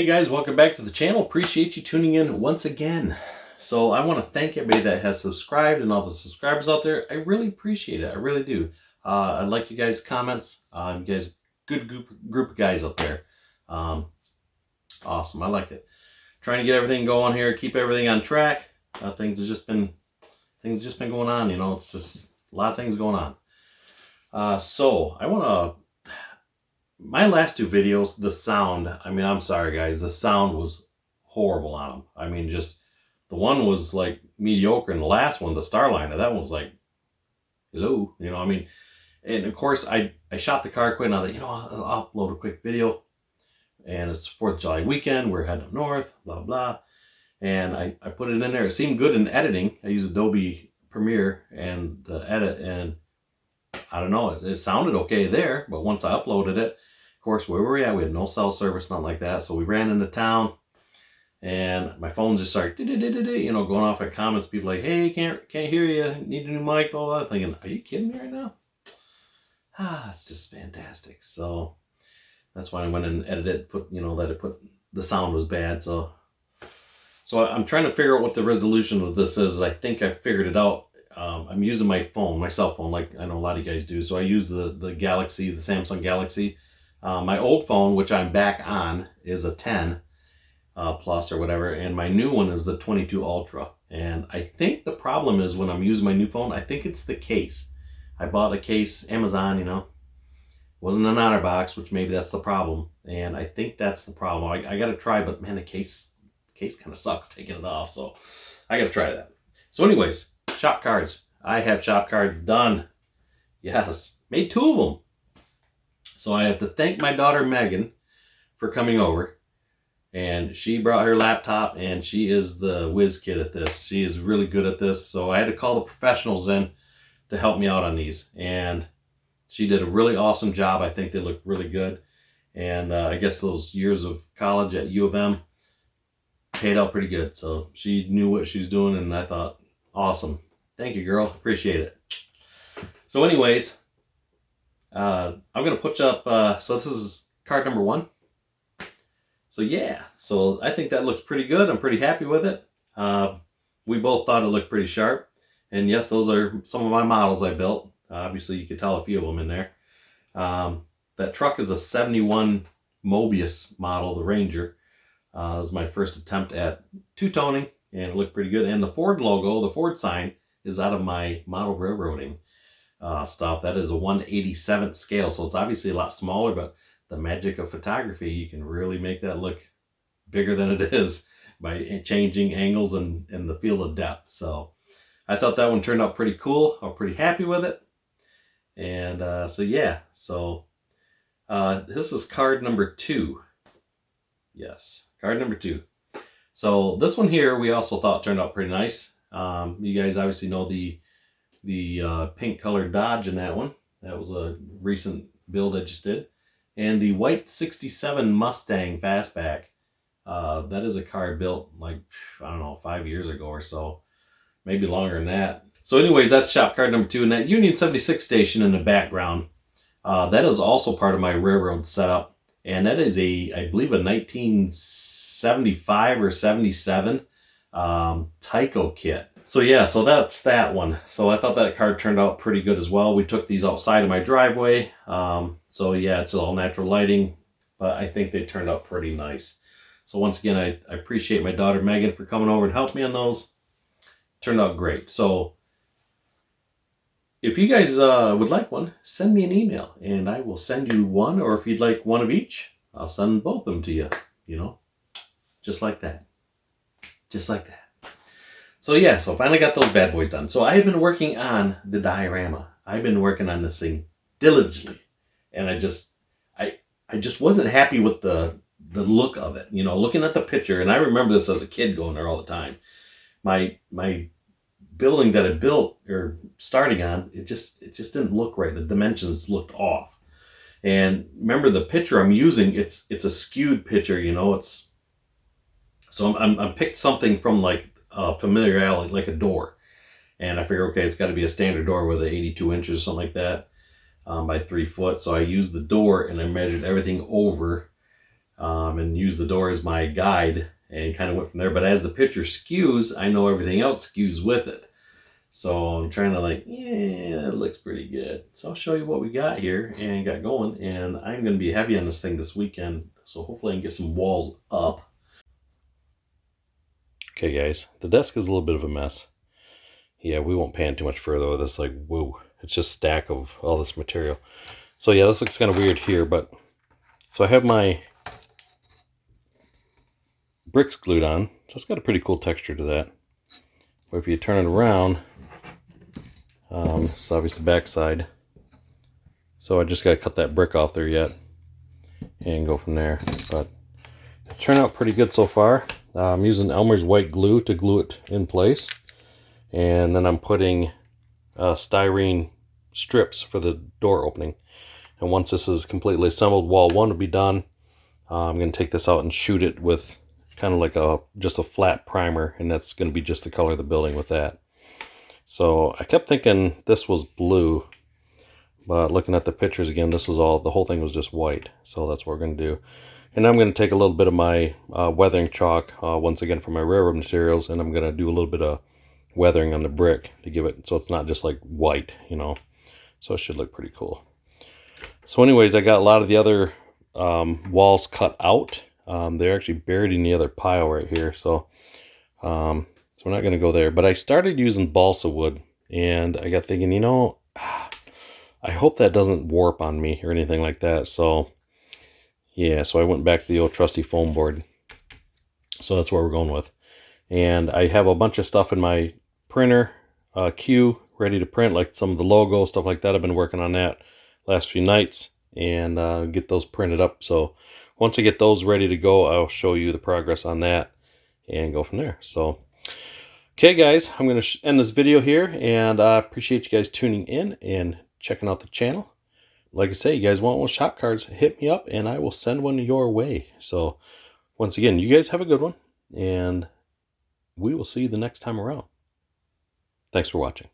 Hey guys, welcome back to the channel. Appreciate you tuning in once again. So I want to thank everybody that has subscribed and all the subscribers out there. I really appreciate it. I really do. I like you guys' comments. You guys, good group of guys out there. Awesome. I like it. Trying to get everything going here, keep everything on track. Things have just been going on. You know, it's just a lot of things going on. So I want to. My last two videos, the sound, I mean, I'm sorry guys, the sound was horrible on them. I mean, just, the one was like mediocre, and the last one, the Starliner, that one was like, hello, you know, I mean, and of course, I shot the car quick, and I thought, you know, I'll upload a quick video, and it's 4th of July weekend, we're heading up north, blah, blah, and I put it in there. It seemed good in editing. I use Adobe Premiere and the edit, and I don't know, it sounded okay there, but once I uploaded it, of course, where were we at? We had no cell service, nothing like that. So we ran into town, and my phone just started, you know, going off at comments. People like, hey, can't hear you. Need a new mic, blah, blah. Thinking, are you kidding me right now? It's just fantastic. So that's why I went and edited, put the sound was bad. So I'm trying to figure out what the resolution of this is. I think I figured it out. I'm using my phone, my cell phone, like I know a lot of you guys do. So I use the Galaxy, the Samsung Galaxy. My old phone, which I'm back on, is a 10 plus or whatever. And my new one is the 22 Ultra. And I think the problem is when I'm using my new phone, I think it's the case. I bought a case, Amazon, you know. Wasn't an honor box, which maybe that's the problem. And I think that's the problem. I got to try, but man, the case kind of sucks taking it off. So I got to try that. So anyways. Shop cards. I have shop cards done. Yes, made 2 of them. So I have to thank my daughter Megan for coming over, and she brought her laptop, and she is the whiz kid at this. She is really good at this. So I had to call the professionals in to help me out on these, and she did a really awesome job. I think they look really good, and I guess those years of college at U of M paid out pretty good. So she knew what she was doing, and I thought, awesome. Thank you, girl. Appreciate it. So anyways, I'm going to put up, so this is card number 1. So yeah, so I think that looks pretty good. I'm pretty happy with it. We both thought it looked pretty sharp. And yes, those are some of my models I built. Obviously, you could tell a few of them in there. That truck is a 71 Mobius model, the Ranger. It was my first attempt at two-toning, and it looked pretty good. And the Ford logo, the Ford sign, is out of my model railroading stuff. That is a 1/87th scale, so it's obviously a lot smaller, but the magic of photography, you can really make that look bigger than it is by changing angles and the field of depth. So I thought that one turned out pretty cool. I'm pretty happy with it. And so yeah, so this is card number 2. Yes, card number 2. So this one here, we also thought turned out pretty nice. You guys obviously know the pink colored Dodge in that one. That was a recent build I just did. And the white 67 Mustang Fastback. That is a car built like, I don't know, 5 years ago or so. Maybe longer than that. So anyways, that's shop card number 2. And that Union 76 station in the background, that is also part of my railroad setup. And that is I believe a 1975 or 77 Tyco kit. So yeah, so that's that one. So I thought that card turned out pretty good as well. We took these outside of my driveway. So yeah, it's all natural lighting, but I think they turned out pretty nice. So once again, I appreciate my daughter Megan for coming over and helping me on those. Turned out great. So if you guys would like one, send me an email and I will send you one, or if you'd like one of each, I'll send both of them to you, you know, just like that. Just like that. So yeah, so I finally got those bad boys done. So I have been working on the diorama. I've been working on this thing diligently. And I just wasn't happy with the look of it. You know, looking at the picture, and I remember this as a kid going there all the time. My building that I built or starting on, it just didn't look right. The dimensions looked off. And remember the picture I'm using, it's a skewed picture, you know, so I'm picked something from like a familiar alley, like a door. And I figure, okay, it's got to be a standard door with 82 inches or something like that by 3 foot. So I used the door and I measured everything over and used the door as my guide and kind of went from there. But as the picture skews, I know everything else skews with it. So I'm trying to like, yeah, it looks pretty good. So I'll show you what we got here and got going. And I'm going to be heavy on this thing this weekend. So hopefully I can get some walls up. Okay guys, the desk is a little bit of a mess. Yeah, we won't pan too much further with this. Like, whoa, it's just a stack of all this material. So yeah, this looks kind of weird here, but so I have my bricks glued on. So it's got a pretty cool texture to that. But if you turn it around, this is obviously the back side. So I just got to cut that brick off there yet and go from there. But it's turned out pretty good so far. I'm using Elmer's white glue to glue it in place. And then I'm putting styrene strips for the door opening. And once this is completely assembled, wall one will be done. I'm going to take this out and shoot it with kind of like just a flat primer, and that's going to be just the color of the building with that. So I kept thinking this was blue, but looking at the pictures again, this was the whole thing was just white. So that's what we're going to do. And I'm going to take a little bit of my weathering chalk once again for my railroad materials, and I'm going to do a little bit of weathering on the brick to give it so it's not just like white, you know. So it should look pretty cool. So anyways, I got a lot of the other walls cut out. They're actually buried in the other pile right here. So we're not going to go there. But I started using balsa wood, and I got thinking, you know, I hope that doesn't warp on me or anything like that. So yeah, so I went back to the old trusty foam board. So that's what we're going with. And I have a bunch of stuff in my printer queue ready to print, like some of the logo, stuff like that. I've been working on that last few nights and get those printed up. So once I get those ready to go, I'll show you the progress on that and go from there. So, okay guys, I'm going to end this video here, and I appreciate you guys tuning in and checking out the channel. Like I say, you guys want one shop cards, hit me up and I will send one your way. So once again, you guys have a good one, and we will see you the next time around. Thanks for watching.